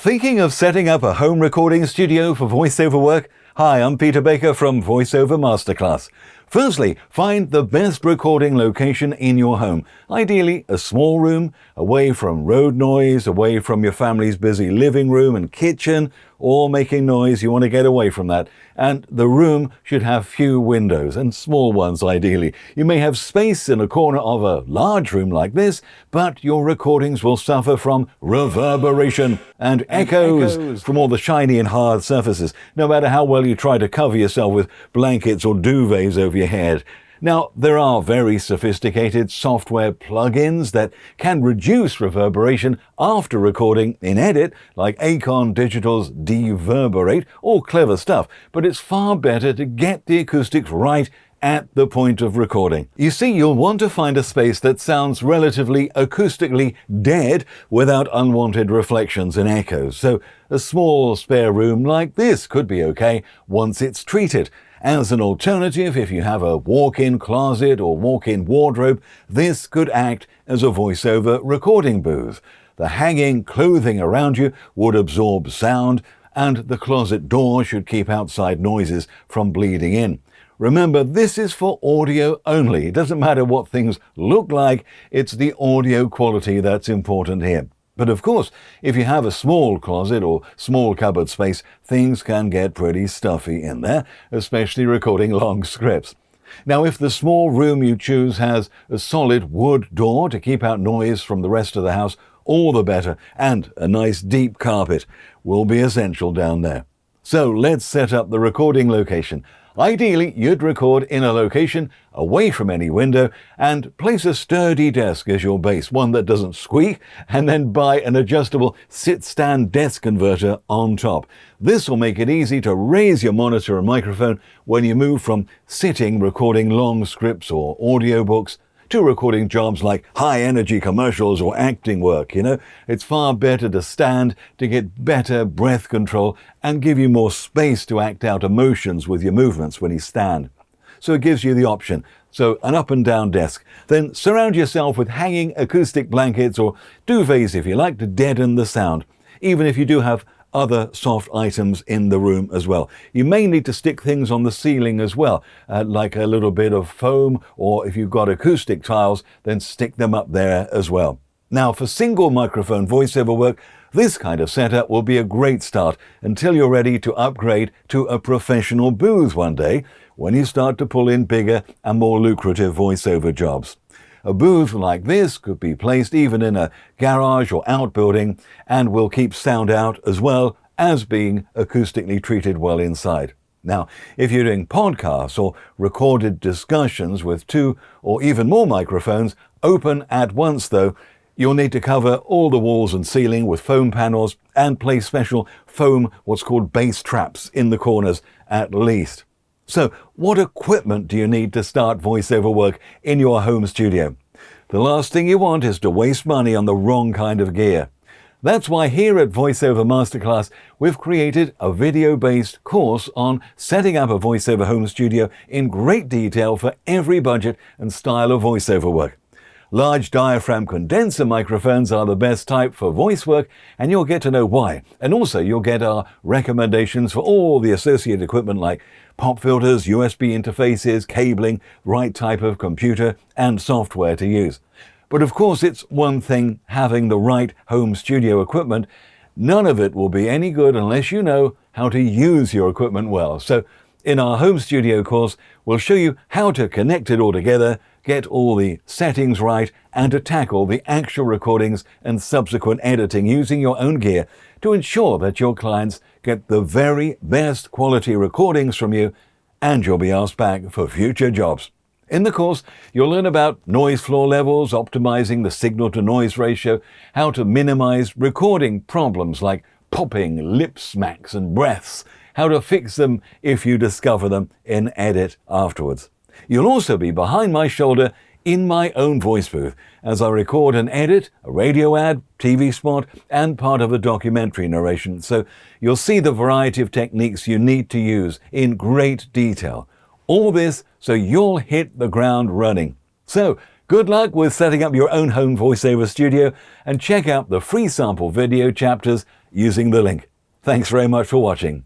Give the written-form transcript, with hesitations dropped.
Thinking of setting up a home recording studio for voiceover work? Hi, I'm Peter Baker from VoiceOver Masterclass. Firstly, find the best recording location in your home. Ideally, a small room, away from road noise, away from your family's busy living room and kitchen, or making noise. You want to get away from that. And the room should have few windows, and small ones ideally. You may have space in a corner of a large room like this, but your recordings will suffer from reverberation and echoes from all the shiny and hard surfaces, no matter how well you try to cover yourself with blankets or duvets over your head. Now, there are very sophisticated software plugins that can reduce reverberation after recording in edit, like Acon Digital's Deverberate, all clever stuff, but it's far better to get the acoustics right at the point of recording. You see, you'll want to find a space that sounds relatively acoustically dead without unwanted reflections and echoes. So a small spare room like this could be okay once it's treated. As an alternative, if you have a walk-in closet or walk-in wardrobe, this could act as a voiceover recording booth. The hanging clothing around you would absorb sound, and the closet door should keep outside noises from bleeding in. Remember, this is for audio only. It doesn't matter what things look like, it's the audio quality that's important here. But of course, if you have a small closet or small cupboard space, things can get pretty stuffy in there, especially recording long scripts. Now, if the small room you choose has a solid wood door to keep out noise from the rest of the house, all the better, and a nice deep carpet will be essential down there. So let's set up the recording location. Ideally, you'd record in a location away from any window and place a sturdy desk as your base, one that doesn't squeak, and then buy an adjustable sit-stand desk converter on top. This will make it easy to raise your monitor and microphone when you move from sitting recording long scripts or audiobooks to recording jobs like high-energy commercials or acting work. It's far better to stand to get better breath control and give you more space to act out emotions with your movements when you stand. So it gives you the option. So an up and down desk. Then surround yourself with hanging acoustic blankets or duvets if you like to deaden the sound, even if you do have other soft items in the room as well. You may need to stick things on the ceiling as well, like a little bit of foam, or if you've got acoustic tiles, then stick them up there as well. Now, for single microphone voiceover work, this kind of setup will be a great start until you're ready to upgrade to a professional booth one day when you start to pull in bigger and more lucrative voiceover jobs. A booth like this could be placed even in a garage or outbuilding and will keep sound out as well as being acoustically treated well inside. Now, if you're doing podcasts or recorded discussions with 2 or even more microphones open at once though, you'll need to cover all the walls and ceiling with foam panels and place special foam, what's called bass traps, in the corners at least. So, what equipment do you need to start voiceover work in your home studio? The last thing you want is to waste money on the wrong kind of gear. That's why here at VoiceOver Masterclass, we've created a video-based course on setting up a voiceover home studio in great detail for every budget and style of voiceover work. Large diaphragm condenser microphones are the best type for voice work, and you'll get to know why. And also you'll get our recommendations for all the associated equipment like pop filters, USB interfaces, cabling, right type of computer, and software to use. But of course, it's one thing having the right home studio equipment. None of it will be any good unless you know how to use your equipment well. So in our home studio course, we'll show you how to connect it all together, get all the settings right, and to tackle the actual recordings and subsequent editing using your own gear to ensure that your clients get the very best quality recordings from you, and you'll be asked back for future jobs. In the course, you'll learn about noise floor levels, optimizing the signal-to-noise ratio, how to minimize recording problems like popping, lip smacks, and breaths, how to fix them if you discover them in edit afterwards. You'll also be behind my shoulder in my own voice booth as I record and edit a radio ad, TV spot, and part of a documentary narration. So you'll see the variety of techniques you need to use in great detail. All this so you'll hit the ground running. So Good luck with setting up your own home voiceover studio, and check out the free sample video chapters using the link. Thanks very much for watching.